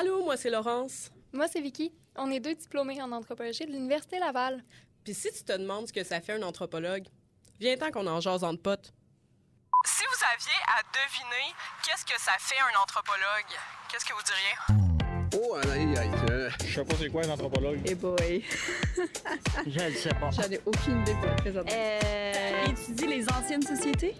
Allô, moi c'est Laurence. Moi, c'est Vicky. On est deux diplômés en anthropologie de l'Université Laval. Puis si tu te demandes ce que ça fait un anthropologue, viens-t'en qu'on en jase entre potes. Si vous aviez à deviner qu'est-ce que ça fait un anthropologue, qu'est-ce que vous diriez? Oh, aïe, aïe, Je sais pas c'est quoi un anthropologue. Eh boy. Je ne sais pas. J'en ai aucune idée pour le présenter. Étudie les anciennes sociétés.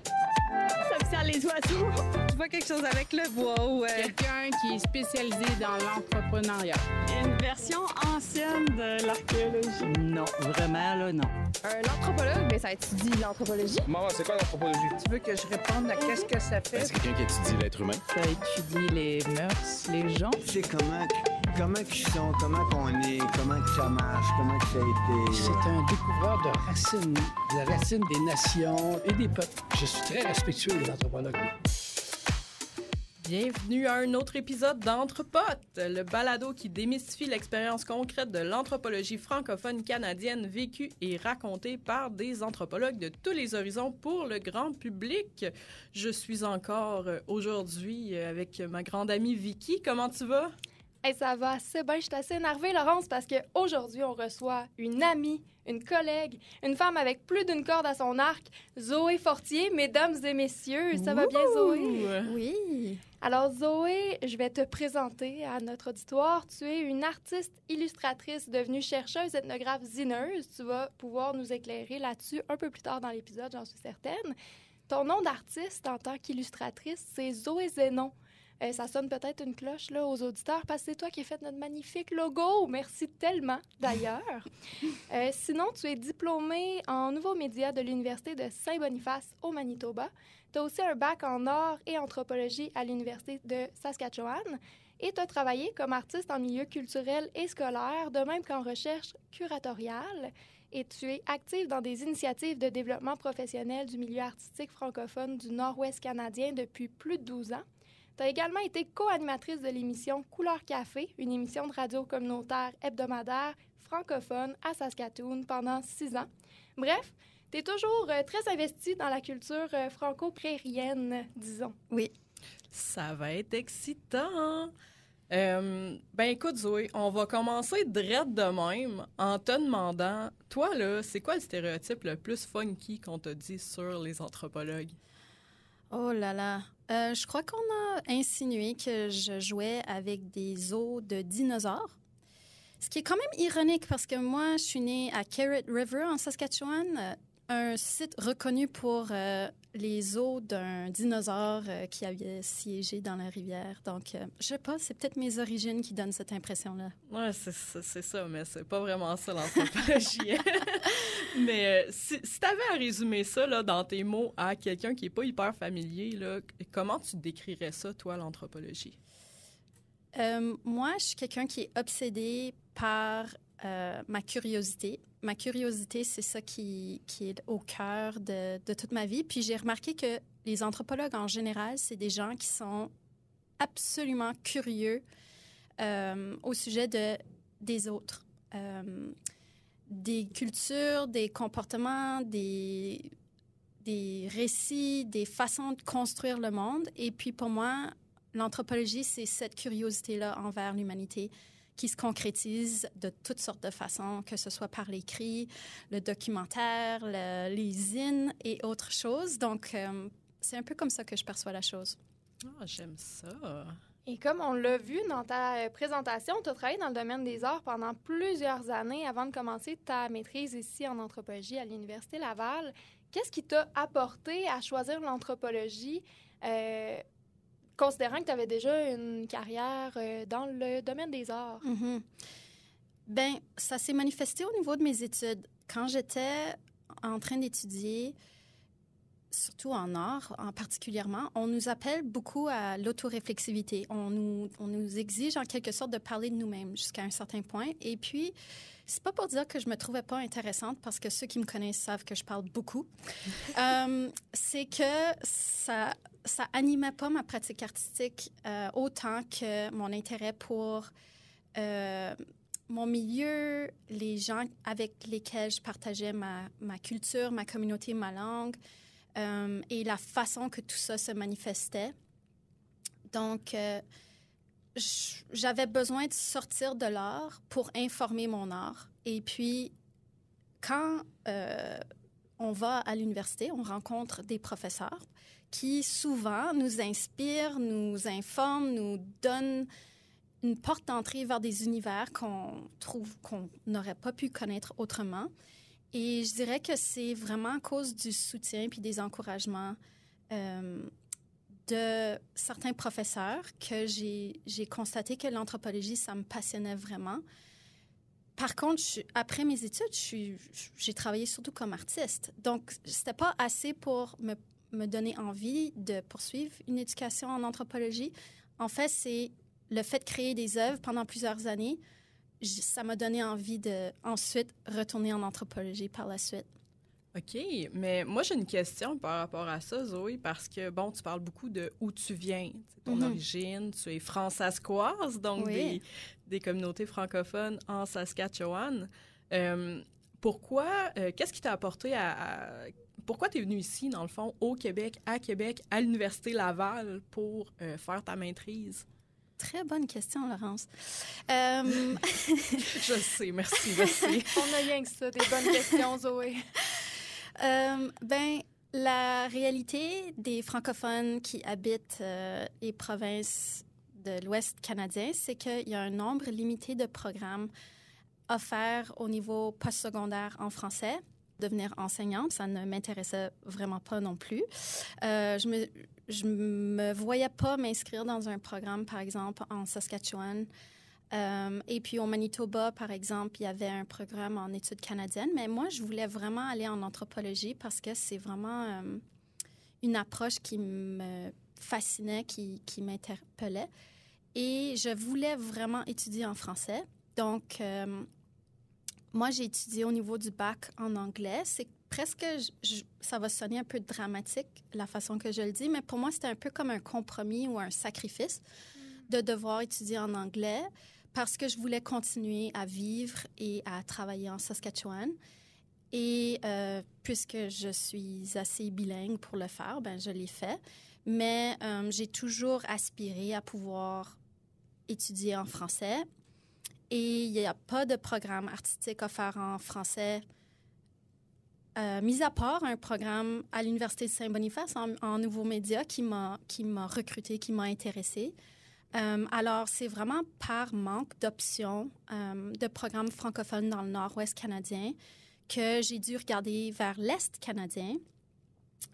Ça les oiseaux. Tu vois quelque chose avec le bois ou... Quelqu'un qui est spécialisé dans l'entrepreneuriat. Une version ancienne de l'archéologie. Non, vraiment, là, non. Un anthropologue, mais ça étudie l'anthropologie. Maman, c'est quoi l'anthropologie? Tu veux que je réponde à qu'est-ce que ça fait? C'est quelqu'un qui étudie l'être humain. Ça étudie les mœurs, les gens. C'est comment qu'ils sont, comment qu'on est, comment que ça marche, comment que ça a été. C'est un découvreur de racines des nations et des peuples. Je suis très respectueux des anthropologues. Bienvenue à un autre épisode d'Entrepotes, le balado qui démystifie l'expérience concrète de l'anthropologie francophone canadienne vécue et racontée par des anthropologues de tous les horizons pour le grand public. Je suis encore aujourd'hui avec ma grande amie Vicky. Comment tu vas? Hey, ça va assez bien. Je suis assez énervée, Laurence, parce qu'aujourd'hui, on reçoit une amie, une collègue, une femme avec plus d'une corde à son arc, Zoé Fortier, mesdames et messieurs. Ça va bien, Zoé? Oui. Alors, Zoé, je vais te présenter à notre auditoire. Tu es une artiste illustratrice devenue chercheuse, ethnographe, zineuse. Tu vas pouvoir nous éclairer là-dessus un peu plus tard dans l'épisode, j'en suis certaine. Ton nom d'artiste en tant qu'illustratrice, c'est Zoé Zénon. Ça sonne peut-être une cloche là, aux auditeurs parce que c'est toi qui as fait notre magnifique logo. Merci tellement, d'ailleurs. Sinon, tu es diplômée en nouveaux médias de l'Université de Saint-Boniface au Manitoba. Tu as aussi un bac en art et anthropologie à l'Université de Saskatchewan. Et tu as travaillé comme artiste en milieu culturel et scolaire, de même qu'en recherche curatoriale. Et tu es active dans des initiatives de développement professionnel du milieu artistique francophone du Nord-Ouest canadien depuis plus de 12 ans. Tu as également été co-animatrice de l'émission Couleur Café, une émission de radio communautaire hebdomadaire francophone à Saskatoon pendant 6 ans. Bref, tu es toujours très investie dans la culture franco-prairienne, disons. Oui. Ça va être excitant! Écoute, Zoé, on va commencer direct de même en te demandant, toi, là, c'est quoi le stéréotype le plus funky qu'on t'a dit sur les anthropologues? Oh là là! Je crois qu'on a insinué que je jouais avec des os de dinosaures. Ce qui est quand même ironique parce que moi, je suis née à Carrot River, en Saskatchewan, un site reconnu pour les os d'un dinosaure qui avait siégé dans la rivière. Donc, je sais pas, c'est peut-être mes origines qui donnent cette impression-là. Ouais, c'est ça, mais c'est pas vraiment ça l'anthropologie. Mais si t'avais à résumer ça là, dans tes mots à quelqu'un qui est pas hyper familier, là, comment tu décrirais ça, toi, l'anthropologie? Moi, je suis quelqu'un qui est obsédé par ma curiosité. Ma curiosité, c'est ça qui est au cœur de toute ma vie. Puis j'ai remarqué que les anthropologues, en général, c'est des gens qui sont absolument curieux au sujet des autres. Des cultures, des comportements, des récits, des façons de construire le monde. Et puis pour moi, l'anthropologie, c'est cette curiosité-là envers l'humanité qui se concrétise de toutes sortes de façons, que ce soit par l'écrit, le documentaire, les zines et autres choses. Donc, c'est un peu comme ça que je perçois la chose. Ah, j'aime ça! Et comme on l'a vu dans ta présentation, tu as travaillé dans le domaine des arts pendant plusieurs années avant de commencer ta maîtrise ici en anthropologie à l'Université Laval. Qu'est-ce qui t'a apporté à choisir l'anthropologie, considérant que tu avais déjà une carrière dans le domaine des arts? Mm-hmm. Bien, ça s'est manifesté au niveau de mes études. Quand j'étais en train d'étudier, surtout en art en particulièrement, on nous appelle beaucoup à l'autoréflexivité. On nous exige en quelque sorte de parler de nous-mêmes jusqu'à un certain point. Et puis, c'est pas pour dire que je me trouvais pas intéressante, parce que ceux qui me connaissent savent que je parle beaucoup. C'est que ça animait pas ma pratique artistique autant que mon intérêt pour mon milieu, les gens avec lesquels je partageais ma culture, ma communauté, ma langue. Et la façon que tout ça se manifestait. Donc, j'avais besoin de sortir de l'art pour informer mon art. Et puis, quand on va à l'université, on rencontre des professeurs qui, souvent, nous inspirent, nous informent, nous donnent une porte d'entrée vers des univers qu'on trouve qu'on n'aurait pas pu connaître autrement. Et je dirais que c'est vraiment à cause du soutien puis des encouragements de certains professeurs que j'ai constaté que l'anthropologie, ça me passionnait vraiment. Par contre, après mes études, j'ai travaillé surtout comme artiste. Donc, c'était pas assez pour me donner envie de poursuivre une éducation en anthropologie. En fait, c'est le fait de créer des œuvres pendant plusieurs années, ça m'a donné envie de ensuite retourner en anthropologie par la suite. OK, mais moi, j'ai une question par rapport à ça, Zoé, parce que, bon, tu parles beaucoup de où tu viens, ton origine, tu es françaiscoise, donc oui. des communautés francophones en Saskatchewan. Pourquoi, qu'est-ce qui t'a apporté pourquoi tu es venue ici, dans le fond, au Québec, à l'Université Laval, pour faire ta maîtrise? Très bonne question, Laurence. Je sais, merci. On a rien que ça, des bonnes questions, Zoé. La réalité des francophones qui habitent les provinces de l'Ouest canadien, c'est qu'il y a un nombre limité de programmes offerts au niveau postsecondaire en français. Devenir enseignante, ça ne m'intéressait vraiment pas non plus. Je me voyais pas m'inscrire dans un programme, par exemple, en Saskatchewan. Et puis au Manitoba, par exemple, il y avait un programme en études canadiennes. Mais moi, je voulais vraiment aller en anthropologie parce que c'est vraiment une approche qui me fascinait, qui m'interpellait. Et je voulais vraiment étudier en français. Donc, moi, j'ai étudié au niveau du bac en anglais. C'est presque, ça va sonner un peu dramatique, la façon que je le dis, mais pour moi, c'était un peu comme un compromis ou un sacrifice de devoir étudier en anglais parce que je voulais continuer à vivre et à travailler en Saskatchewan. Et puisque je suis assez bilingue pour le faire, je l'ai fait. Mais j'ai toujours aspiré à pouvoir étudier en français. Et il n'y a pas de programme artistique offert en français, mis à part un programme à l'Université de Saint-Boniface en nouveaux médias qui m'a recrutée, qui m'a intéressée. Alors, c'est vraiment par manque d'options de programmes francophones dans le nord-ouest canadien que j'ai dû regarder vers l'est canadien.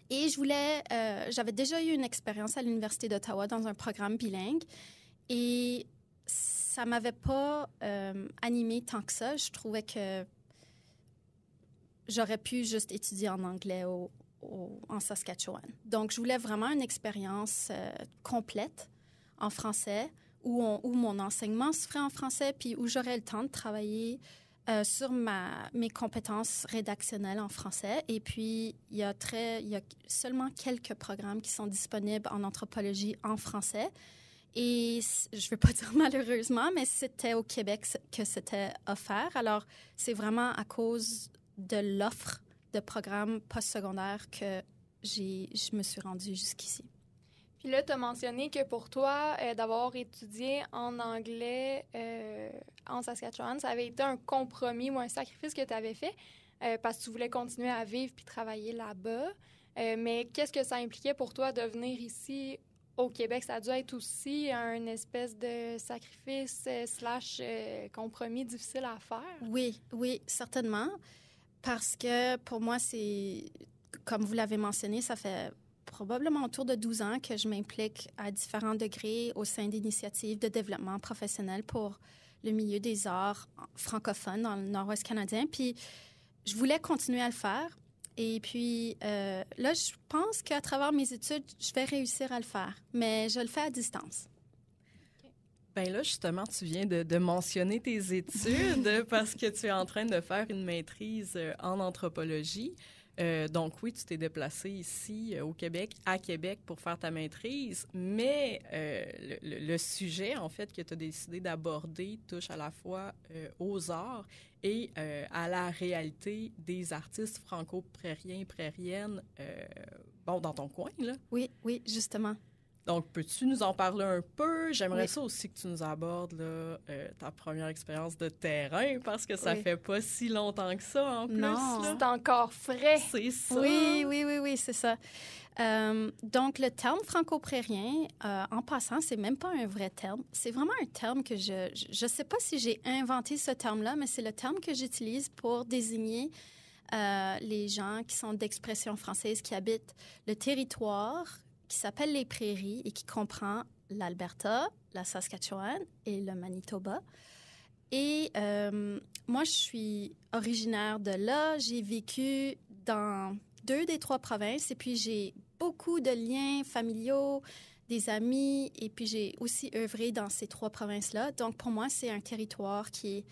Et j'avais déjà eu une expérience à l'Université d'Ottawa dans un programme bilingue. Et ça m'avait pas animée tant que ça. Je trouvais que j'aurais pu juste étudier en anglais en Saskatchewan. Donc, je voulais vraiment une expérience complète en français où mon enseignement se ferait en français puis où j'aurais le temps de travailler sur mes compétences rédactionnelles en français. Et puis, il y a seulement quelques programmes qui sont disponibles en anthropologie en français. Et je ne veux pas dire malheureusement, mais c'était au Québec que c'était offert. Alors, c'est vraiment à cause de l'offre de programmes postsecondaires que je me suis rendue jusqu'ici. Puis là, tu as mentionné que pour toi, d'avoir étudié en anglais en Saskatchewan, ça avait été un compromis ou un sacrifice que tu avais fait parce que tu voulais continuer à vivre puis travailler là-bas. Mais qu'est-ce que ça impliquait pour toi de venir ici au Québec? Ça a dû être aussi un espèce de sacrifice / compromis difficile à faire. Oui, certainement. Parce que pour moi, c'est, comme vous l'avez mentionné, ça fait probablement autour de 12 ans que je m'implique à différents degrés au sein d'initiatives de développement professionnel pour le milieu des arts francophones dans le nord-ouest canadien. Puis, je voulais continuer à le faire. Et puis, là, je pense qu'à travers mes études, je vais réussir à le faire. Mais je le fais à distance. Bien là, justement, tu viens de mentionner tes études parce que tu es en train de faire une maîtrise en anthropologie. Donc oui, tu t'es déplacé ici au Québec, à Québec, pour faire ta maîtrise, mais le sujet, en fait, que tu as décidé d'aborder touche à la fois aux arts et à la réalité des artistes franco-prairiens et prairiennes, dans ton coin, là. Oui, justement. Donc, peux-tu nous en parler un peu? J'aimerais ça aussi que tu nous abordes là, ta première expérience de terrain, parce que ça fait pas si longtemps que ça, en plus. Non, c'est encore frais. C'est ça. Oui, c'est ça. Donc, le terme franco-prérien, en passant, c'est même pas un vrai terme. C'est vraiment un terme que je sais pas si j'ai inventé ce terme-là, mais c'est le terme que j'utilise pour désigner les gens qui sont d'expression française, qui habitent le territoire qui s'appelle les Prairies et qui comprend l'Alberta, la Saskatchewan et le Manitoba. Et moi, je suis originaire de là. J'ai vécu dans 2 des 3 provinces et puis j'ai beaucoup de liens familiaux, des amis et puis j'ai aussi œuvré dans ces 3 provinces-là. Donc, pour moi, c'est un territoire qui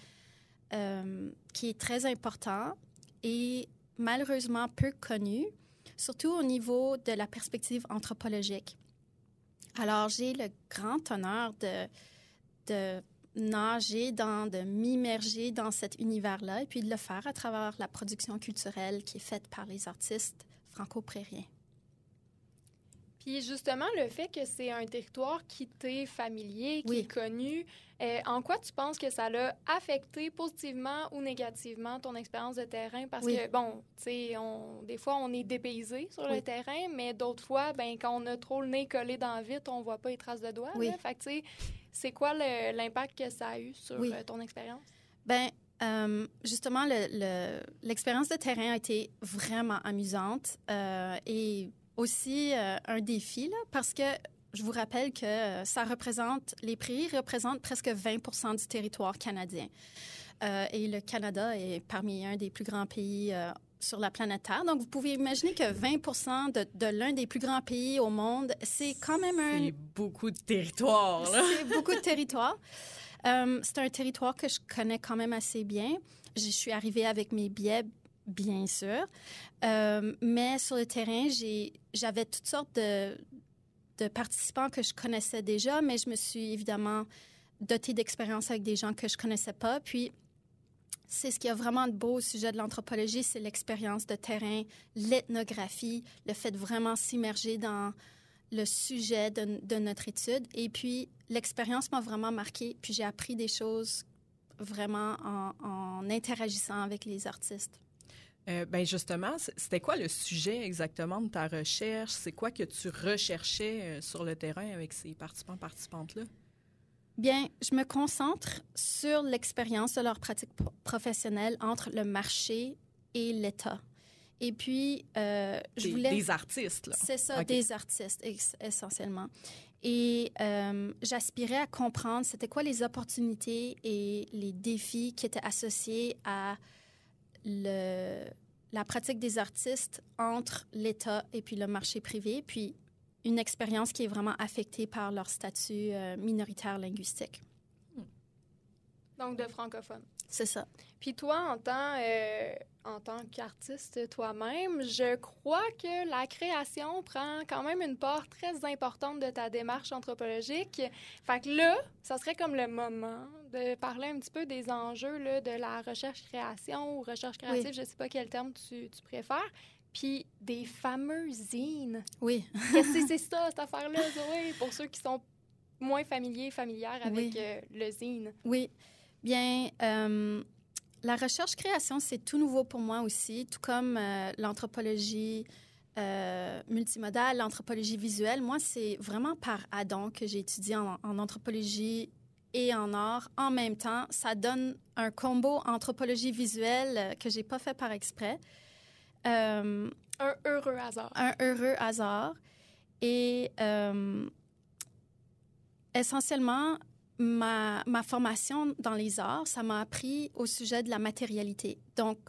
est très important et malheureusement peu connu, surtout au niveau de la perspective anthropologique. Alors, j'ai le grand honneur de nager de m'immerger dans cet univers-là et puis de le faire à travers la production culturelle qui est faite par les artistes franco-prériens. Puis justement, le fait que c'est un territoire qui t'est familier, qui est connu, en quoi tu penses que ça l'a affecté positivement ou négativement ton expérience de terrain? Parce que, bon, tu sais, des fois, on est dépaysé sur le terrain, mais d'autres fois, ben quand on a trop le nez collé dans le vitre, on voit pas les traces de doigts. Là. Fait que, tu sais, c'est quoi l'impact que ça a eu sur ton expérience? Bien, justement, l'expérience de terrain a été vraiment amusante et aussi un défi, là, parce que je vous rappelle que les prairies représentent presque 20% du territoire canadien. Et le Canada est parmi un des plus grands pays sur la planète Terre. Donc, vous pouvez imaginer que 20% de l'un des plus grands pays au monde, c'est quand même C'est beaucoup de territoire, là. C'est beaucoup de territoire. C'est un territoire que je connais quand même assez bien. Je suis arrivée avec mes billets, bien sûr. Mais sur le terrain, j'avais toutes sortes de participants que je connaissais déjà, mais je me suis évidemment dotée d'expérience avec des gens que je connaissais pas. Puis, c'est ce qui est vraiment de beau au sujet de l'anthropologie, c'est l'expérience de terrain, l'ethnographie, le fait de vraiment s'immerger dans le sujet de notre étude. Et puis, l'expérience m'a vraiment marquée. Puis, j'ai appris des choses vraiment en interagissant avec les artistes. Ben justement, c'était quoi le sujet exactement de ta recherche? C'est quoi que tu recherchais sur le terrain avec ces participantes-là? Bien, je me concentre sur l'expérience de leur pratique professionnelle entre le marché et l'État. Et puis, je voulais... Des artistes, là. C'est ça, des artistes, essentiellement. Et j'aspirais à comprendre c'était quoi les opportunités et les défis qui étaient associés à la pratique des artistes entre l'État et puis le marché privé, puis une expérience qui est vraiment affectée par leur statut minoritaire linguistique. Donc, de francophone. C'est ça. Puis toi, en tant qu'artiste toi-même, je crois que la création prend quand même une part très importante de ta démarche anthropologique. Fait que là, ça serait comme le moment de parler un petit peu des enjeux là, de la recherche-création ou recherche créative, je ne sais pas quel terme tu préfères, puis des fameux zines. Oui. Qu'est-ce que c'est ça, cette affaire-là, Zoé, pour ceux qui sont moins familières avec le zine? Oui. Bien, la recherche-création, c'est tout nouveau pour moi aussi, tout comme l'anthropologie multimodale, l'anthropologie visuelle. Moi, c'est vraiment par addon que j'ai étudié en anthropologie et en art en même temps. Ça donne un combo anthropologie visuelle que j'ai pas fait par exprès. Un heureux hasard. Un heureux hasard. Et essentiellement, ma formation dans les arts, ça m'a appris au sujet de la matérialité. Donc,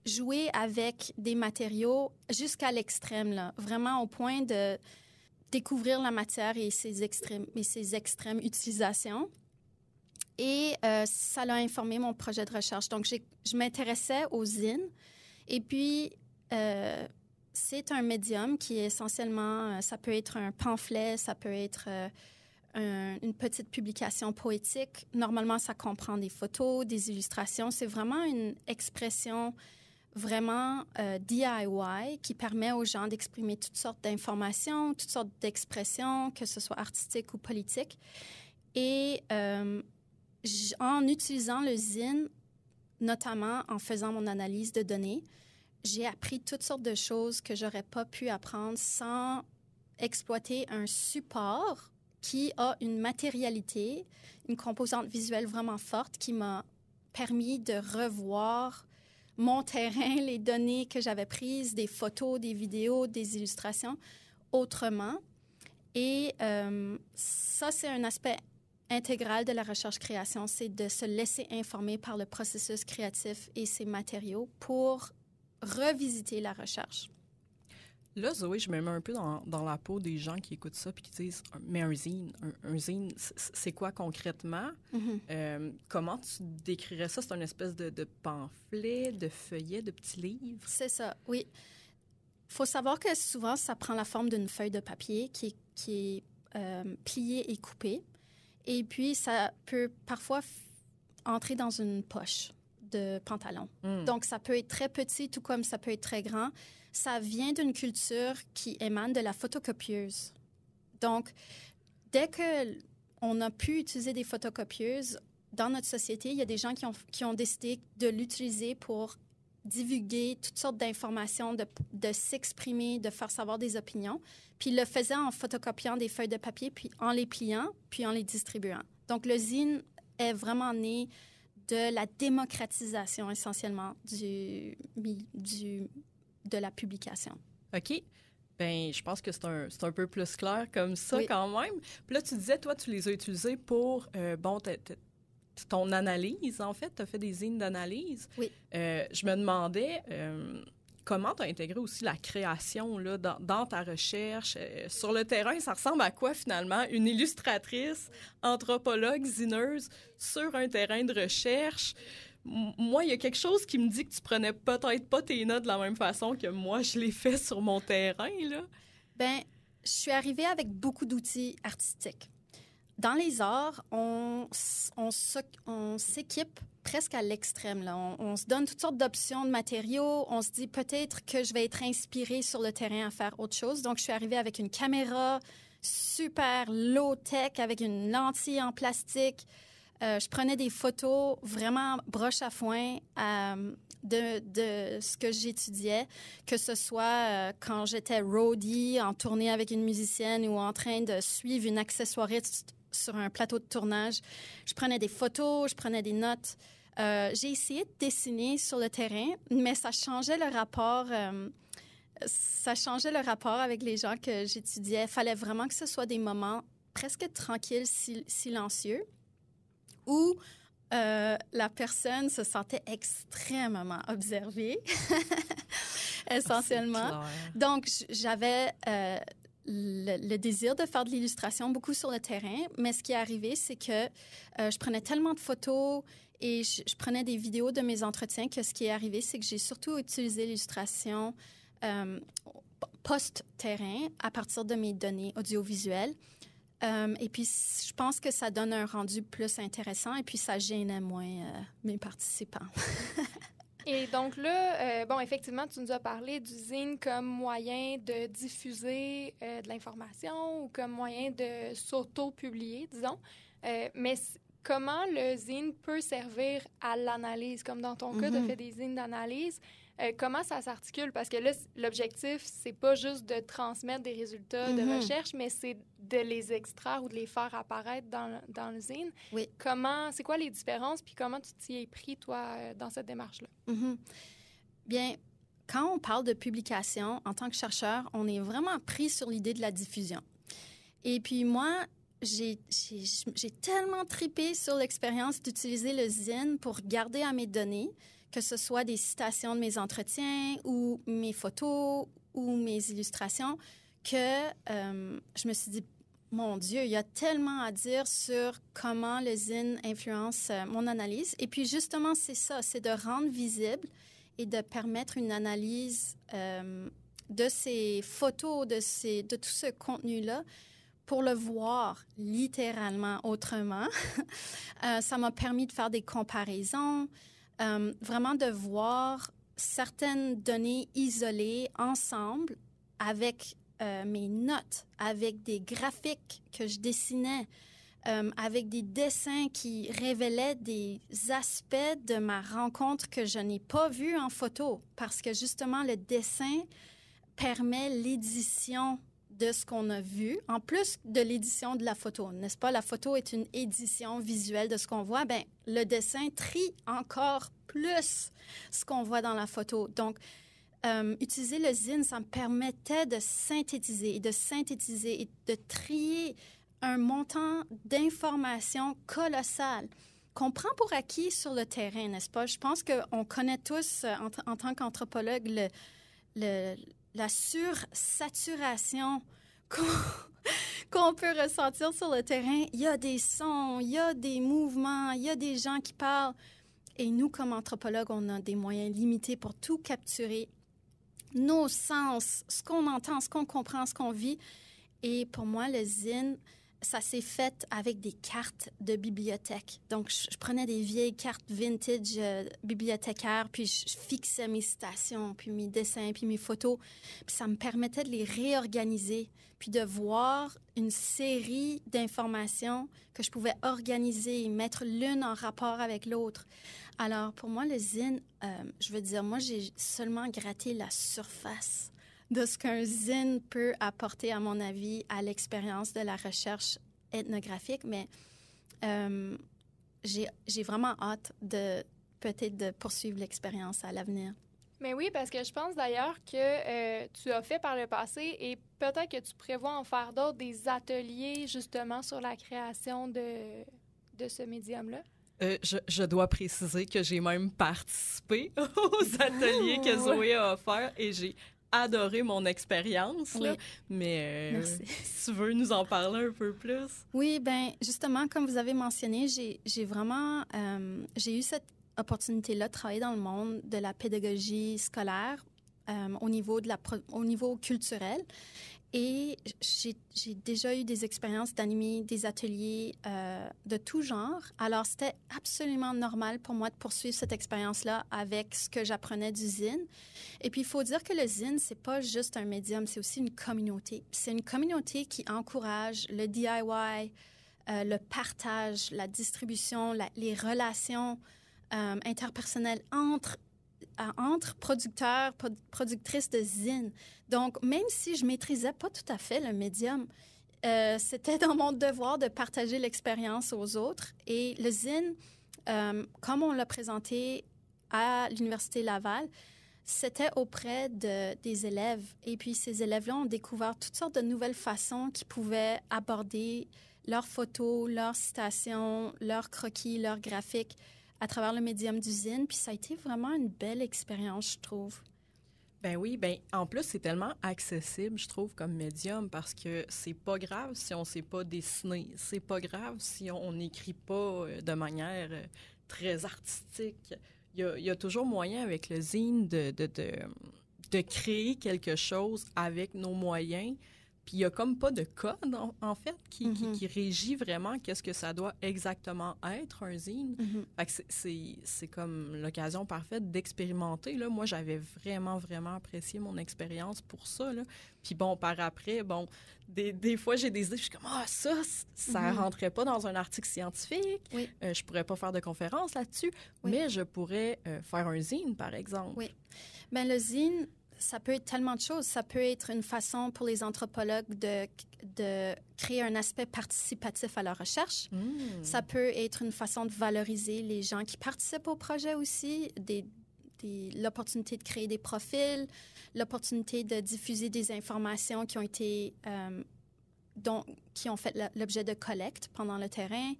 jouer avec des matériaux jusqu'à l'extrême, là, vraiment au point de découvrir la matière et ses extrêmes utilisations. Et ça l'a informé mon projet de recherche. Donc, je m'intéressais aux zines. Et puis, c'est un médium qui est essentiellement, ça peut être un pamphlet, ça peut être une petite publication poétique. Normalement, ça comprend des photos, des illustrations. C'est vraiment une expression vraiment DIY, qui permet aux gens d'exprimer toutes sortes d'informations, toutes sortes d'expressions, que ce soit artistiques ou politiques. Et en utilisant le zine, notamment en faisant mon analyse de données, j'ai appris toutes sortes de choses que j'aurais pas pu apprendre sans exploiter un support qui a une matérialité, une composante visuelle vraiment forte qui m'a permis de revoir mon terrain, les données que j'avais prises, des photos, des vidéos, des illustrations, autrement. Et ça, c'est un aspect intégral de la recherche-création, c'est de se laisser informer par le processus créatif et ses matériaux pour revisiter la recherche. Là, Zoé, je me mets un peu dans la peau des gens qui écoutent ça et qui disent « Mais un zine, c'est quoi concrètement? Comment tu décrirais ça? C'est une espèce de pamphlet, de feuillet, de petits livres? » C'est ça, oui. Il faut savoir que souvent, ça prend la forme d'une feuille de papier qui est pliée et coupée. Et puis, ça peut parfois entrer dans une poche de pantalon. Donc, ça peut être très petit, tout comme ça peut être très grand. Ça vient d'une culture qui émane de la photocopieuse. Donc, dès qu'on a pu utiliser des photocopieuses dans notre société, il y a des gens qui ont décidé de l'utiliser pour divulguer toutes sortes d'informations, de s'exprimer, de faire savoir des opinions. Puis, ils le faisaient en photocopiant des feuilles de papier, puis en les pliant, puis en les distribuant. Donc, le zine est vraiment né de la démocratisation, essentiellement, de la publication. OK. Bien, je pense que c'est un peu plus clair comme ça, oui, quand même. Puis là, tu disais, toi, tu les as utilisés pour, ton analyse, en fait. Tu as fait des zines d'analyse. Oui. Je me demandais comment tu as intégré aussi la création là, dans ta recherche. Sur le terrain, ça ressemble à quoi, finalement? Une illustratrice, anthropologue, zineuse sur un terrain de recherche. Moi, il y a quelque chose qui me dit que tu prenais peut-être pas tes notes de la même façon que moi, je l'ai fait sur mon terrain, là. Bien, je suis arrivée avec beaucoup d'outils artistiques. Dans les arts, on s'équipe presque à l'extrême, là. On se donne toutes sortes d'options de matériaux. On se dit peut-être que je vais être inspirée sur le terrain à faire autre chose. Donc, je suis arrivée avec une caméra super low-tech, avec une lentille en plastique. Je prenais des photos vraiment broche à foin de ce que j'étudiais, que ce soit quand j'étais roadie, en tournée avec une musicienne ou en train de suivre une accessoiriste sur un plateau de tournage. Je prenais des photos, je prenais des notes. J'ai essayé de dessiner sur le terrain, mais ça changeait le rapport. Ça changeait le rapport avec les gens que j'étudiais. Il fallait vraiment que ce soit des moments presque tranquilles, silencieux, où la personne se sentait extrêmement observée, essentiellement. Donc, j'avais le désir de faire de l'illustration beaucoup sur le terrain, mais ce qui est arrivé, c'est que je prenais tellement de photos et je prenais des vidéos de mes entretiens que ce qui est arrivé, c'est que j'ai surtout utilisé l'illustration post-terrain à partir de mes données audiovisuelles. Et puis, je pense que ça donne un rendu plus intéressant et puis ça gênait moins mes participants. Et donc là, effectivement, tu nous as parlé du zine comme moyen de diffuser de l'information ou comme moyen de s'auto-publier, disons. Mais comment le zine peut servir à l'analyse? Comme dans ton cas, tu as fait des zines d'analyse. Comment ça s'articule? Parce que là, l'objectif, c'est pas juste de transmettre des résultats de recherche, mais c'est de les extraire ou de les faire apparaître dans le zine. Oui. C'est quoi les différences? Puis comment tu t'y es pris, toi, dans cette démarche-là? Bien, quand on parle de publication, en tant que chercheur, on est vraiment pris sur l'idée de la diffusion. Et puis moi, j'ai tellement tripé sur l'expérience d'utiliser le zine pour garder à mes données, que ce soit des citations de mes entretiens ou mes photos ou mes illustrations, que je me suis dit, mon Dieu, il y a tellement à dire sur comment le zine influence mon analyse. Et puis justement, c'est ça, c'est de rendre visible et de permettre une analyse de ces photos, de tout ce contenu-là, pour le voir littéralement autrement. Ça m'a permis de faire des comparaisons, vraiment de voir certaines données isolées ensemble avec mes notes, avec des graphiques que je dessinais, avec des dessins qui révélaient des aspects de ma rencontre que je n'ai pas vus en photo, parce que justement, le dessin permet l'édition de ce qu'on a vu, en plus de l'édition de la photo, n'est-ce pas? La photo est une édition visuelle de ce qu'on voit. Bien, le dessin trie encore plus ce qu'on voit dans la photo. Donc, utiliser le zine, ça me permettait de synthétiser et de trier un montant d'informations colossal qu'on prend pour acquis sur le terrain, n'est-ce pas? Je pense qu'on connaît tous, en tant qu'anthropologue, la sursaturation qu'on peut ressentir sur le terrain. Il y a des sons, il y a des mouvements, il y a des gens qui parlent. Et nous, comme anthropologues, on a des moyens limités pour tout capturer. Nos sens, ce qu'on entend, ce qu'on comprend, ce qu'on vit. Et pour moi, le zine, ça s'est fait avec des cartes de bibliothèque. Donc, je prenais des vieilles cartes vintage bibliothécaires, puis je fixais mes citations, puis mes dessins, puis mes photos. Puis ça me permettait de les réorganiser, puis de voir une série d'informations que je pouvais organiser, mettre l'une en rapport avec l'autre. Alors, pour moi, le zine, je veux dire, moi, j'ai seulement gratté la surface de ce qu'un zine peut apporter, à mon avis, à l'expérience de la recherche ethnographique. Mais j'ai vraiment hâte peut-être de poursuivre l'expérience à l'avenir. Mais oui, parce que je pense d'ailleurs que tu as fait par le passé et peut-être que tu prévois en faire d'autres, des ateliers justement sur la création de ce médium-là. Je dois préciser que j'ai même participé aux ateliers que Zoé a offerts et j'ai adoré mon expérience, là. Mais si tu veux nous en parler un peu plus. Oui, bien, justement, comme vous avez mentionné, j'ai vraiment j'ai eu cette opportunité-là de travailler dans le monde de la pédagogie scolaire au niveau culturel. Et j'ai déjà eu des expériences d'animer des ateliers de tout genre. Alors, c'était absolument normal pour moi de poursuivre cette expérience-là avec ce que j'apprenais du zine. Et puis, il faut dire que le zine, c'est pas juste un médium, c'est aussi une communauté. C'est une communauté qui encourage le DIY, le partage, la distribution, les relations interpersonnelles entre producteurs, productrices de zine. Donc, même si je maîtrisais pas tout à fait le médium, c'était dans mon devoir de partager l'expérience aux autres. Et le zine, comme on l'a présenté à l'Université Laval, c'était auprès des élèves. Et puis, ces élèves-là ont découvert toutes sortes de nouvelles façons qu'ils pouvaient aborder leurs photos, leurs citations, leurs croquis, leurs graphiques à travers le médium du zine. Puis ça a été vraiment une belle expérience, je trouve. Ben oui, ben en plus, c'est tellement accessible, je trouve, comme médium, parce que c'est pas grave si on sait pas dessiner. C'est pas grave si on n'écrit pas de manière très artistique. Il y a toujours moyen avec le zine de créer quelque chose avec nos moyens. Puis il n'y a comme pas de code, en fait, qui régit vraiment qu'est-ce que ça doit exactement être, un zine. Fait que c'est comme l'occasion parfaite d'expérimenter. Là. Moi, j'avais vraiment, vraiment apprécié mon expérience pour ça. Là. Puis bon, par après, des fois, j'ai des idées, je suis comme, ça rentrait pas dans un article scientifique. Oui. Je pourrais pas faire de conférence là-dessus, mais je pourrais faire un zine, par exemple. Oui. Bien, le zine, ça peut être tellement de choses. Ça peut être une façon pour les anthropologues de créer un aspect participatif à leur recherche. Ça peut être une façon de valoriser les gens qui participent au projet aussi, l'opportunité de créer des profils, l'opportunité de diffuser des informations qui ont été qui ont fait l'objet de collecte pendant le terrain.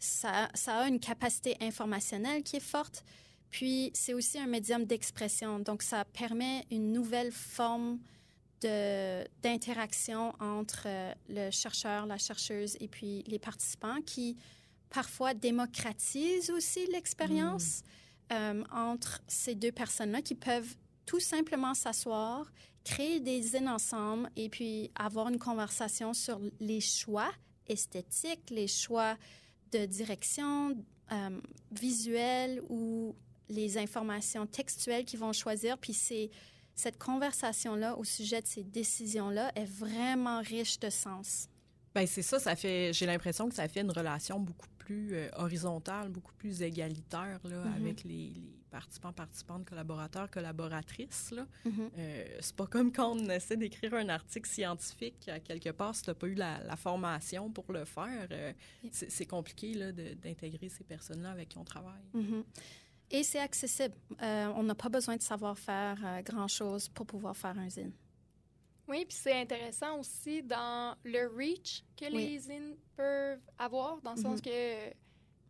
Ça a une capacité informationnelle qui est forte. Puis, c'est aussi un médium d'expression. Donc, ça permet une nouvelle forme d'interaction entre le chercheur, la chercheuse et puis les participants qui, parfois, démocratisent aussi l'expérience entre ces deux personnes-là qui peuvent tout simplement s'asseoir, créer des zines ensemble et puis avoir une conversation sur les choix esthétiques, les choix de direction visuelle ou les informations textuelles qu'ils vont choisir. Puis cette conversation-là au sujet de ces décisions-là est vraiment riche de sens. Bien, c'est ça, j'ai l'impression que ça fait une relation beaucoup plus horizontale, beaucoup plus égalitaire là, avec les participantes, collaborateurs, collaboratrices. Là. C'est pas comme quand on essaie d'écrire un article scientifique, à quelque part, si tu n'as pas eu la formation pour le faire, c'est compliqué là, d'intégrer ces personnes-là avec qui on travaille. Et c'est accessible. On n'a pas besoin de savoir faire grand-chose pour pouvoir faire un zine. Oui, puis c'est intéressant aussi dans le reach que les zines peuvent avoir, dans le sens que, tu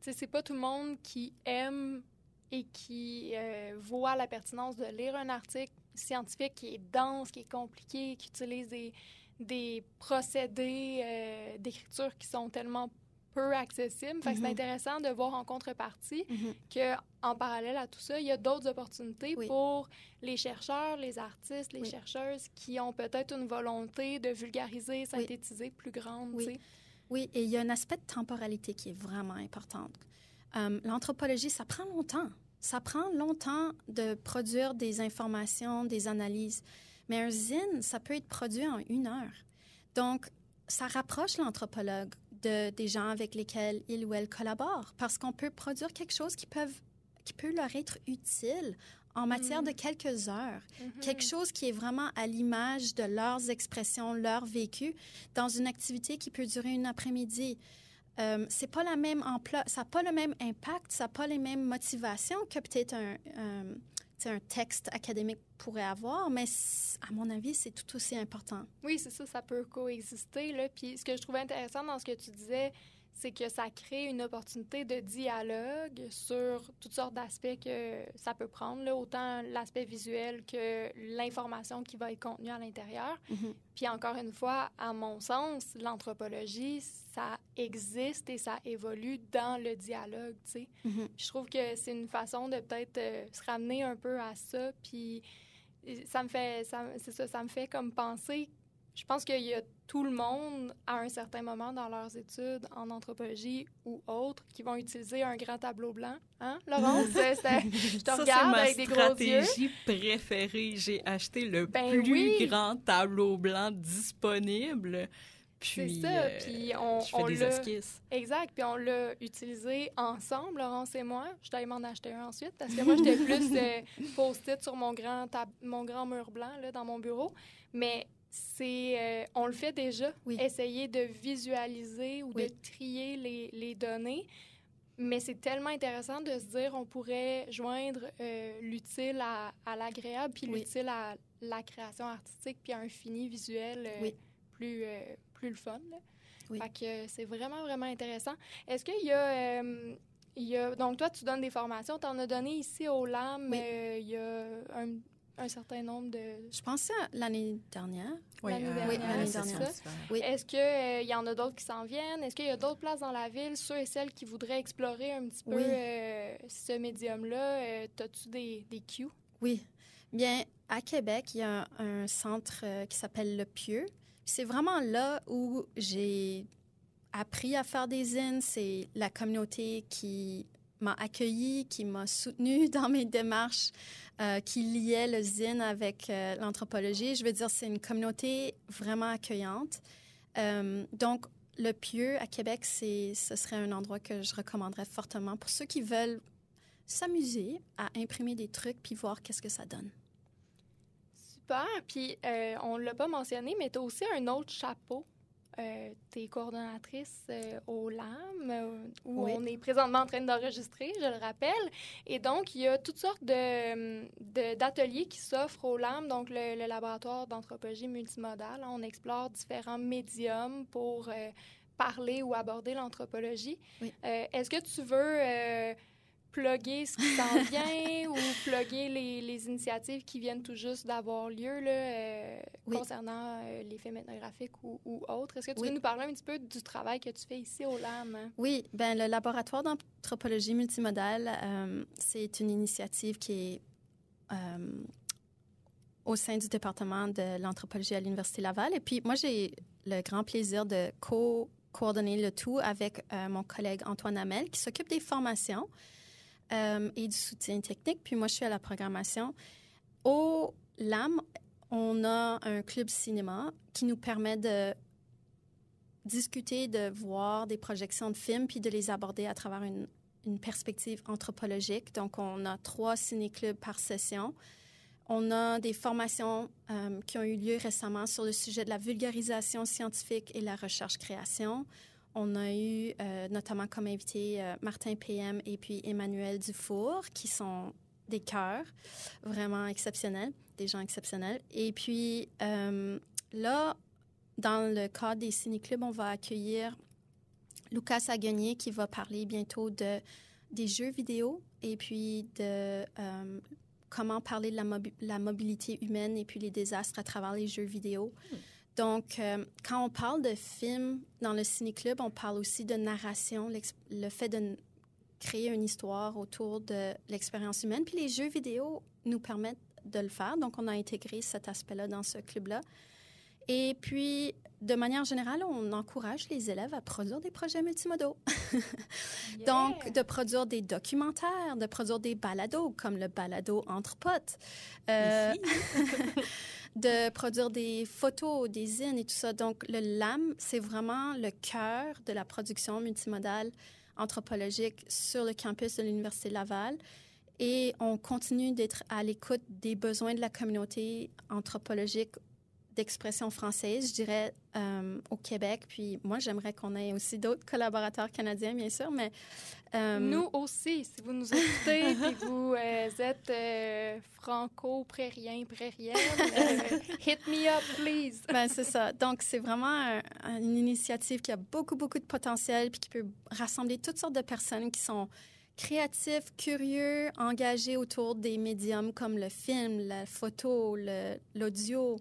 sais, c'est pas tout le monde qui aime et qui voit la pertinence de lire un article scientifique qui est dense, qui est compliqué, qui utilise des procédés d'écriture qui sont tellement peu accessibles. Fait que c'est intéressant de voir en contrepartie qu'en parallèle à tout ça, il y a d'autres opportunités pour les chercheurs, les artistes, les chercheuses qui ont peut-être une volonté de vulgariser, synthétiser plus grande. Oui, et il y a un aspect de temporalité qui est vraiment important. L'anthropologie, ça prend longtemps. Ça prend longtemps de produire des informations, des analyses. Mais un zine, ça peut être produit en 1 heure. Donc, ça rapproche l'anthropologue des gens avec lesquels il ou elle collabore, parce qu'on peut produire quelque chose qui peut leur être utile en matière de quelques heures. Quelque chose qui est vraiment à l'image de leurs expressions, leur vécu, dans une activité qui peut durer une après-midi. C'est pas la même ampleur, ça n'a pas le même impact, ça n'a pas les mêmes motivations que peut-être un texte académique pourrait avoir, mais à mon avis, c'est tout aussi important. Oui, c'est ça, ça peut coexister, là. Puis ce que je trouvais intéressant dans ce que tu disais, c'est que ça crée une opportunité de dialogue sur toutes sortes d'aspects que ça peut prendre, là, autant l'aspect visuel que l'information qui va être contenue à l'intérieur. Puis encore une fois, à mon sens, l'anthropologie, ça existe et ça évolue dans le dialogue, tu sais. Je trouve que c'est une façon de peut-être se ramener un peu à ça, puis ça me fait comme penser. Je pense qu'il y a tout le monde, à un certain moment dans leurs études en anthropologie ou autres, qui vont utiliser un grand tableau blanc. Hein, Laurence? Je te regarde avec des gros yeux. C'est ma stratégie préférée. J'ai acheté le plus grand tableau blanc disponible. Puis, c'est ça. Puis je fais des esquisses. Exact. Puis on l'a utilisé ensemble, Laurence et moi. Je t'allais m'en acheter un ensuite parce que moi, j'étais plus post-it sur mon grand mur blanc là, dans mon bureau. Mais on le fait déjà, essayer de visualiser ou de trier les données. Mais c'est tellement intéressant de se dire on pourrait joindre l'utile à l'agréable, puis l'utile à la création artistique, puis à un fini visuel plus le fun. Fait que c'est vraiment, vraiment intéressant. Est-ce qu'il y a... Donc, toi, tu donnes des formations. Tu en as donné ici au LAM. Il y a un certain nombre de... Je pensais l'année dernière. L'année dernière. Oui. Est-ce qu'il y en a d'autres qui s'en viennent? Est-ce qu'il y a d'autres places dans la ville, ceux et celles qui voudraient explorer un petit peu ce médium-là? As-tu des cues? Oui. Bien, à Québec, il y a un centre qui s'appelle Le Pieux. C'est vraiment là où j'ai appris à faire des zines. C'est la communauté qui m'a accueillie, qui m'a soutenue dans mes démarches, qui liait le zine avec l'anthropologie. Je veux dire, c'est une communauté vraiment accueillante. Donc, Le Pieux à Québec, ce serait un endroit que je recommanderais fortement pour ceux qui veulent s'amuser à imprimer des trucs puis voir qu'est-ce que ça donne. Super. Puis, on ne l'a pas mentionné, mais tu as aussi un autre chapeau. Tu es coordonnatrice au LAM, où on est présentement en train d'enregistrer, je le rappelle. Et donc, il y a toutes sortes d'ateliers qui s'offrent au LAM, donc le laboratoire d'anthropologie multimodale. On explore différents médiums pour parler ou aborder l'anthropologie. Est-ce que tu veux... plugger ce qui s'en vient ou plugger les initiatives qui viennent tout juste d'avoir lieu là, concernant les faits ethnographiques ou autres. Est-ce que tu veux nous parler un petit peu du travail que tu fais ici au LAM? Oui, bien, le laboratoire d'anthropologie multimodale, c'est une initiative qui est au sein du département de l'anthropologie à l'Université Laval. Et puis, moi, j'ai le grand plaisir de coordonner le tout avec mon collègue Antoine Hamel, qui s'occupe des formations. et du soutien technique. Puis moi, je suis à la programmation. Au LAM, on a un club cinéma qui nous permet de discuter, de voir des projections de films puis de les aborder à travers une perspective anthropologique. Donc, on a 3 ciné-clubs par session. On a des formations qui ont eu lieu récemment sur le sujet de la vulgarisation scientifique et la recherche-création. On a eu notamment comme invité Martin PM et puis Emmanuel Dufour, qui sont des cœurs vraiment exceptionnels, des gens exceptionnels. Et puis là, dans le cadre des ciné-clubs, on va accueillir Lucas Aguenier qui va parler bientôt des jeux vidéo et puis de comment parler de la mobilité humaine et puis les désastres à travers les jeux vidéo. Donc, quand on parle de films dans le ciné-club, on parle aussi de narration, le fait de créer une histoire autour de l'expérience humaine. Puis les jeux vidéo nous permettent de le faire. Donc, on a intégré cet aspect-là dans ce club-là. Et puis, de manière générale, on encourage les élèves à produire des projets multimodaux. Yeah. Donc, de produire des documentaires, de produire des balados, comme le balado Entre potes. De produire des photos, des zines et tout ça. Donc, le LAM, c'est vraiment le cœur de la production multimodale anthropologique sur le campus de l'Université Laval. Et on continue d'être à l'écoute des besoins de la communauté anthropologique d'expression française, je dirais, au Québec. Puis moi, j'aimerais qu'on ait aussi d'autres collaborateurs canadiens, bien sûr, mais... Nous aussi, si vous nous écoutez et que vous êtes franco-prairienne, hit me up, please! Ben, c'est ça. Donc, c'est vraiment une initiative qui a beaucoup, beaucoup de potentiel puis qui peut rassembler toutes sortes de personnes qui sont créatifs, curieux, engagés autour des médiums comme le film, la photo, l'audio,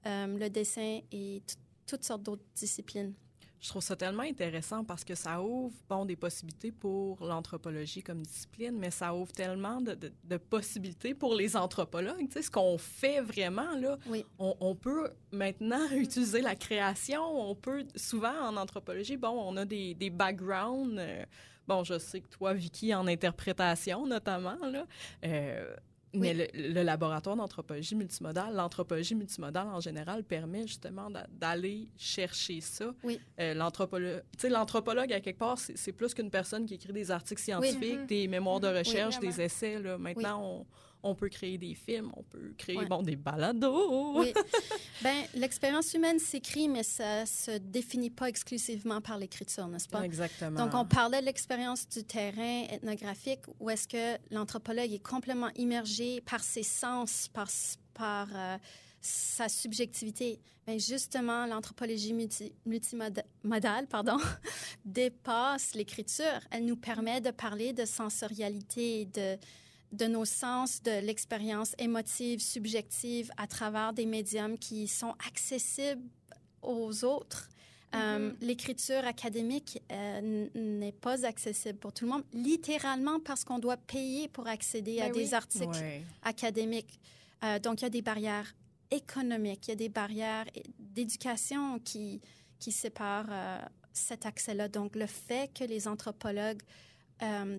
le dessin et toutes sortes d'autres disciplines. Je trouve ça tellement intéressant parce que ça ouvre des possibilités pour l'anthropologie comme discipline, mais ça ouvre tellement de possibilités pour les anthropologues. Tu sais, ce qu'on fait vraiment, là, oui. on peut maintenant utiliser la création. On peut, souvent en anthropologie, on a des backgrounds. Je sais que toi, Vicky, en interprétation notamment, là, mais le laboratoire d'anthropologie multimodale, l'anthropologie multimodale en général permet justement d'aller chercher ça. Oui. L'anthropologue, à quelque part, c'est plus qu'une personne qui écrit des articles scientifiques, des mémoires de recherche, des essais. Là. Maintenant, on peut créer des films, on peut créer des balados. Oui. L'expérience humaine s'écrit, mais ça ne se définit pas exclusivement par l'écriture, n'est-ce pas? Exactement. Donc, on parlait de l'expérience du terrain ethnographique où est-ce que l'anthropologue est complètement immergé par ses sens, par sa subjectivité. Bien, justement, l'anthropologie multimodale dépasse l'écriture. Elle nous permet de parler de sensorialité, de nos sens, de l'expérience émotive, subjective, à travers des médiums qui sont accessibles aux autres. L'écriture académique n'est pas accessible pour tout le monde, littéralement parce qu'on doit payer pour accéder à des articles académiques. Donc, il y a des barrières économiques, il y a des barrières d'éducation qui séparent cet accès-là. Donc, le fait que les anthropologues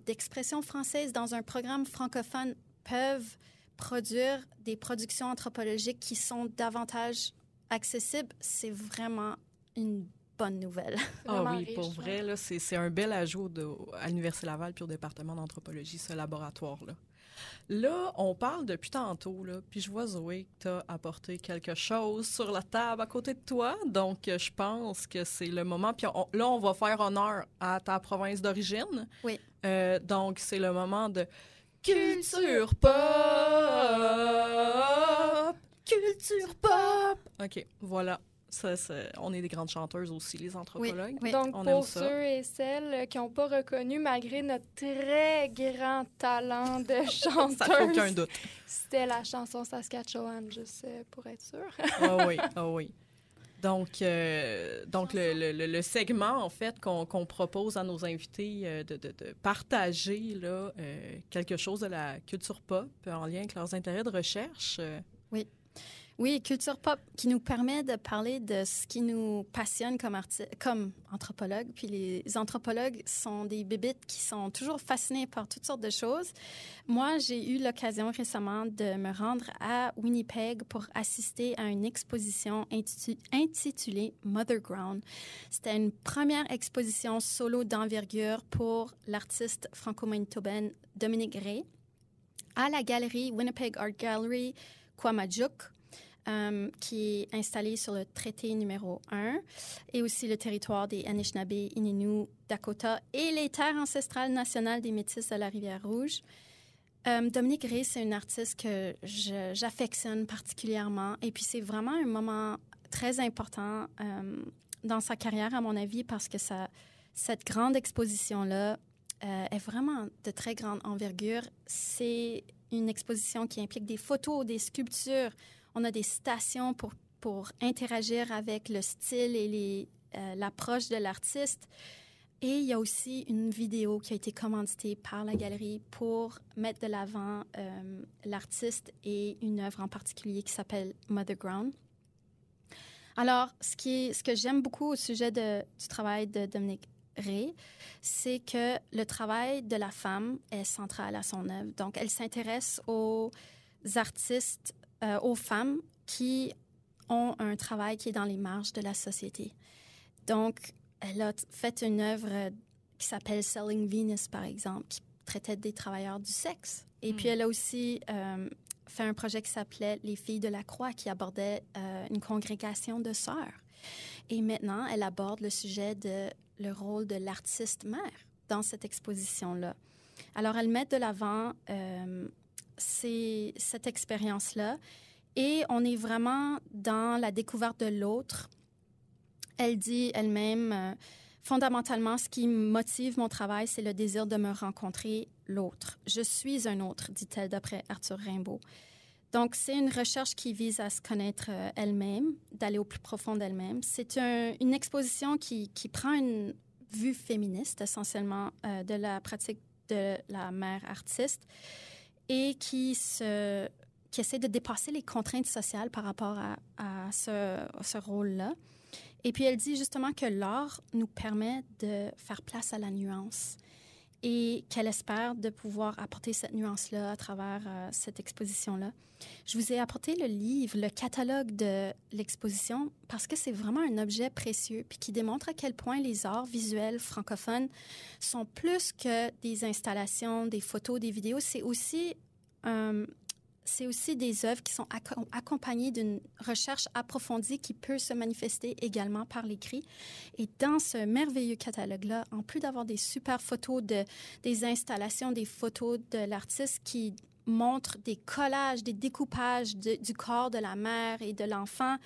d'expression française dans un programme francophone peuvent produire des productions anthropologiques qui sont davantage accessibles, c'est vraiment une bonne nouvelle. Oui, riche, pour vrai, là, c'est un bel ajout à l'Université Laval puis au département d'anthropologie, ce laboratoire-là. Là, on parle depuis tantôt, là, puis je vois, Zoé, que tu as apporté quelque chose sur la table à côté de toi. Donc, je pense que c'est le moment. Puis là, on va faire honneur à ta province d'origine. Oui. Donc, c'est le moment de Culture Pop! Culture Pop! OK, voilà. On est des grandes chanteuses aussi, les anthropologues. Oui. Donc, pour ceux et celles qui n'ont pas reconnu, malgré notre très grand talent de chanteuse, ça fait aucun doute. C'était la chanson Saskatchewan, juste pour être sûre. Oui. Donc le segment, en fait, qu'on propose à nos invités de partager là, quelque chose de la culture pop en lien avec leurs intérêts de recherche. Oui. Oui, culture pop qui nous permet de parler de ce qui nous passionne comme anthropologue. Puis les anthropologues sont des bébites qui sont toujours fascinés par toutes sortes de choses. Moi, j'ai eu l'occasion récemment de me rendre à Winnipeg pour assister à une exposition intitulée Mother Ground. C'était une première exposition solo d'envergure pour l'artiste franco-manitobaine Dominique Ray à la galerie Winnipeg Art Gallery Kwamajuk, qui est installée sur le traité numéro 1 et aussi le territoire des Anishinaabe, Ininu, Dakota et les terres ancestrales nationales des Métis de la Rivière-Rouge. Dominique Ray, c'est une artiste que j'affectionne particulièrement et puis c'est vraiment un moment très important dans sa carrière, à mon avis, parce que cette grande exposition-là est vraiment de très grande envergure. C'est une exposition qui implique des photos, des sculptures. On a des stations pour interagir avec le style et l'approche de l'artiste. Et il y a aussi une vidéo qui a été commanditée par la galerie pour mettre de l'avant l'artiste et une œuvre en particulier qui s'appelle Mother Ground. Alors, ce que j'aime beaucoup au sujet du travail de Dominique Ray, c'est que le travail de la femme est central à son œuvre. Donc, elle s'intéresse aux artistes, aux femmes qui ont un travail qui est dans les marges de la société. Donc, elle a fait une œuvre qui s'appelle Selling Venus, par exemple, qui traitait des travailleurs du sexe. Et puis, elle a aussi fait un projet qui s'appelait Les Filles de la Croix, qui abordait une congrégation de sœurs. Et maintenant, elle aborde le sujet de le rôle de l'artiste-mère dans cette exposition-là. Alors, elle met de l'avant cette expérience-là et on est vraiment dans la découverte de l'autre. Elle dit elle-même, fondamentalement, ce qui motive mon travail, c'est le désir de me rencontrer l'autre. Je suis un autre, dit-elle d'après Arthur Rimbaud. Donc, c'est une recherche qui vise à se connaître elle-même, d'aller au plus profond d'elle-même. C'est une exposition qui prend une vue féministe, essentiellement, de la pratique de la mère artiste et qui essaie de dépasser les contraintes sociales par rapport à ce rôle-là. Et puis, elle dit justement que l'art nous permet de faire place à la nuance et qu'elle espère de pouvoir apporter cette nuance-là à travers cette exposition-là. Je vous ai apporté le livre, le catalogue de l'exposition, parce que c'est vraiment un objet précieux puis qui démontre à quel point les arts visuels francophones sont plus que des installations, des photos, des vidéos. C'est aussi des œuvres qui sont accompagnées d'une recherche approfondie qui peut se manifester également par l'écrit. Et dans ce merveilleux catalogue-là, en plus d'avoir des super photos des installations, des photos de l'artiste qui montrent des collages, des découpages du corps de la mère et de l'enfant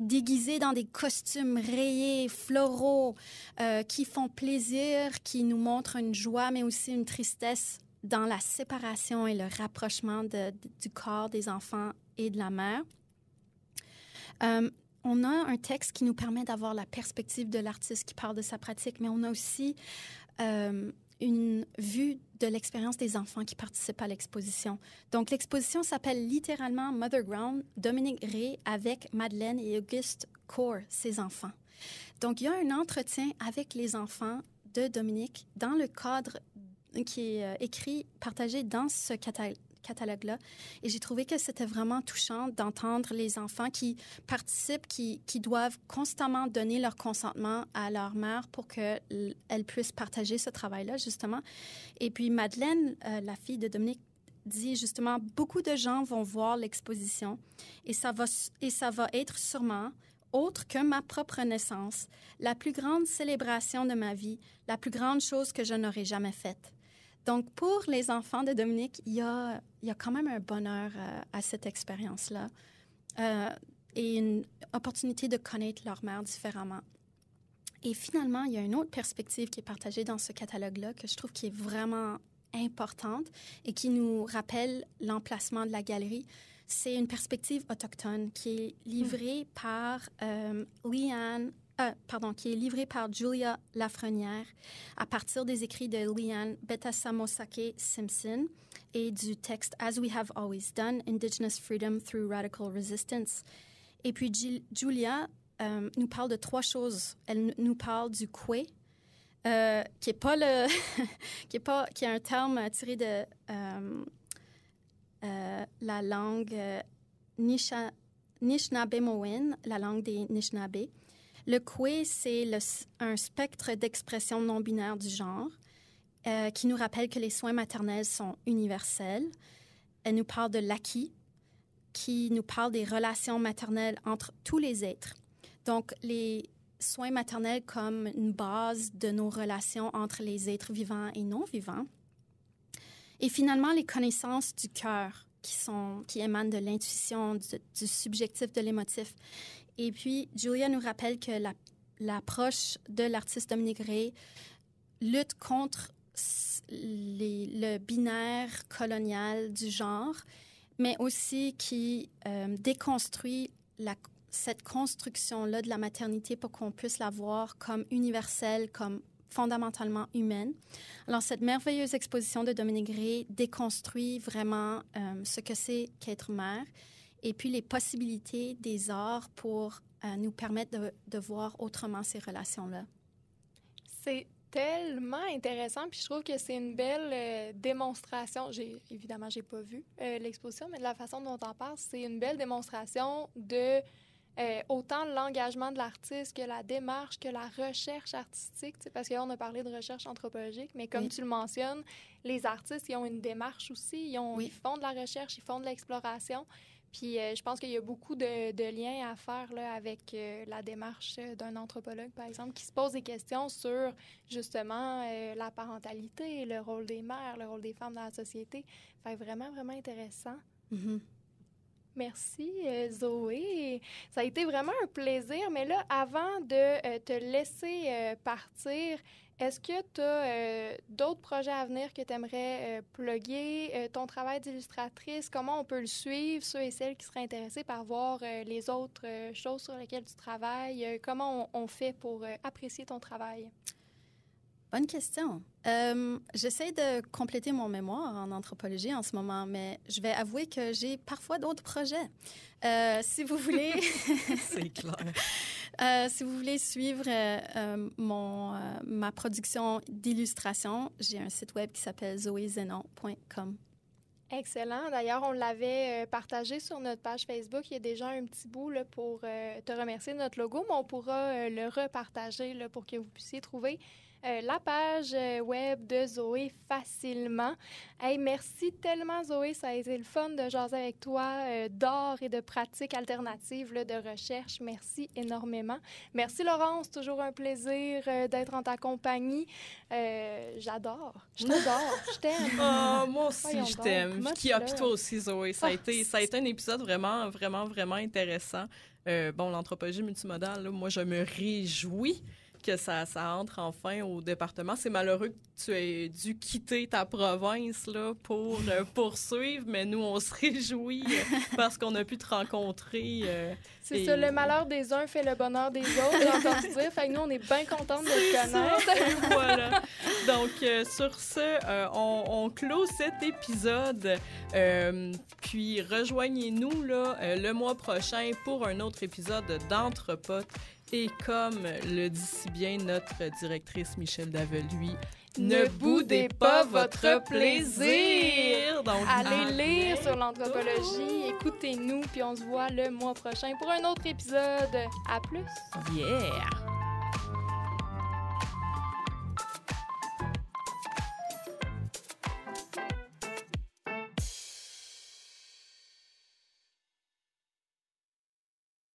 déguisés dans des costumes rayés, floraux, qui font plaisir, qui nous montrent une joie, mais aussi une tristesse dans la séparation et le rapprochement du corps des enfants et de la mère. On a un texte qui nous permet d'avoir la perspective de l'artiste qui parle de sa pratique, mais on a aussi une vue de l'expérience des enfants qui participent à l'exposition. Donc, l'exposition s'appelle littéralement Mother Ground, Dominique Ray avec Madeleine et Auguste Cour, ses enfants. Donc, il y a un entretien avec les enfants de Dominique dans le cadre qui est écrit, partagé dans ce catalogue-là. Et j'ai trouvé que c'était vraiment touchant d'entendre les enfants qui participent, qui doivent constamment donner leur consentement à leur mère pour qu'elle puisse partager ce travail-là, justement. Et puis Madeleine, la fille de Dominique, dit justement, beaucoup de gens vont voir l'exposition et ça va être sûrement autre que ma propre naissance, la plus grande célébration de ma vie, la plus grande chose que je n'aurais jamais faite. Donc, pour les enfants de Dominique, il y a quand même un bonheur à cette expérience-là et une opportunité de connaître leur mère différemment. Et finalement, il y a une autre perspective qui est partagée dans ce catalogue-là que je trouve qui est vraiment importante et qui nous rappelle l'emplacement de la galerie. C'est une perspective autochtone qui est livrée par qui est livré par Julia Lafrenière à partir des écrits de Leanne Betasamosake Simpson et du texte As We Have Always Done, Indigenous Freedom Through Radical Resistance. Et puis Julia nous parle de 3 choses. Elle nous parle du kwe, qui est pas le qui est un terme tiré de la langue Nishnabemowin, la langue des Nishnabés. Le kwe, c'est un spectre d'expression non binaire du genre qui nous rappelle que les soins maternels sont universels. Elle nous parle de l'acquis, qui nous parle des relations maternelles entre tous les êtres. Donc, les soins maternels comme une base de nos relations entre les êtres vivants et non vivants. Et finalement, les connaissances du cœur qui émanent de l'intuition, du subjectif, de l'émotif. Et puis, Julia nous rappelle que l'approche de l'artiste Dominique Rey lutte contre le binaire colonial du genre, mais aussi qui déconstruit cette construction-là de la maternité pour qu'on puisse la voir comme universelle, comme fondamentalement humaine. Alors, cette merveilleuse exposition de Dominique Rey déconstruit vraiment ce que c'est qu'être mère et puis les possibilités des arts pour nous permettre de voir autrement ces relations-là. C'est tellement intéressant, puis je trouve que c'est une belle démonstration. Évidemment, j'ai pas vu l'exposition, mais de la façon dont on parle, c'est une belle démonstration de autant l'engagement de l'artiste que la démarche, que la recherche artistique, parce que là, on a parlé de recherche anthropologique, mais comme tu le mentionnes, les artistes, ils ont une démarche aussi, ils font de la recherche, ils font de l'exploration. Puis je pense qu'il y a beaucoup de liens à faire là, avec la démarche d'un anthropologue, par exemple, qui se pose des questions sur, justement, la parentalité, le rôle des mères, le rôle des femmes dans la société. Fait vraiment, vraiment intéressant. Mm-hmm. Merci, Zoé. Ça a été vraiment un plaisir. Mais là, avant de te laisser partir, est-ce que tu as d'autres projets à venir que tu aimerais plugger? Ton travail d'illustratrice, comment on peut le suivre? Ceux et celles qui seraient intéressés par voir les autres choses sur lesquelles tu travailles, comment on fait pour apprécier ton travail? Bonne question. J'essaie de compléter mon mémoire en anthropologie en ce moment, mais je vais avouer que j'ai parfois d'autres projets. Si vous voulez... C'est clair. Si vous voulez suivre ma production d'illustration, j'ai un site web qui s'appelle zoezenon.com. Excellent. D'ailleurs, on l'avait partagé sur notre page Facebook. Il y a déjà un petit bout là, pour te remercier de notre logo, mais on pourra le repartager là, pour que vous puissiez trouver la page web de Zoé facilement. Hey, merci tellement, Zoé. Ça a été le fun de jaser avec toi d'art et de pratiques alternatives là, de recherche. Merci énormément. Merci, Laurence. Toujours un plaisir d'être en ta compagnie. J'adore. Je t'adore. Je t'aime. Oh, moi aussi, je t'aime. Puis toi aussi, Zoé. Ça a été un épisode vraiment, vraiment, vraiment intéressant. L'anthropologie multimodale, là, moi, je me réjouis que ça entre enfin au département. C'est malheureux que tu aies dû quitter ta province là, pour poursuivre, mais nous, on se réjouit parce qu'on a pu te rencontrer. C'est ça, le malheur des uns fait le bonheur des autres, j'ai entendu dire. Fait que nous, on est bien contents de te connaître. Et voilà. Donc, sur ce, on clôt cet épisode. Puis, rejoignez-nous là, le mois prochain pour un autre épisode d'Entrepote. Et comme le dit si bien notre directrice Michel Daveluy, ne boudez pas votre plaisir! Donc, allez lire sur l'anthropologie, écoutez-nous, puis on se voit le mois prochain pour un autre épisode. À plus! Yeah!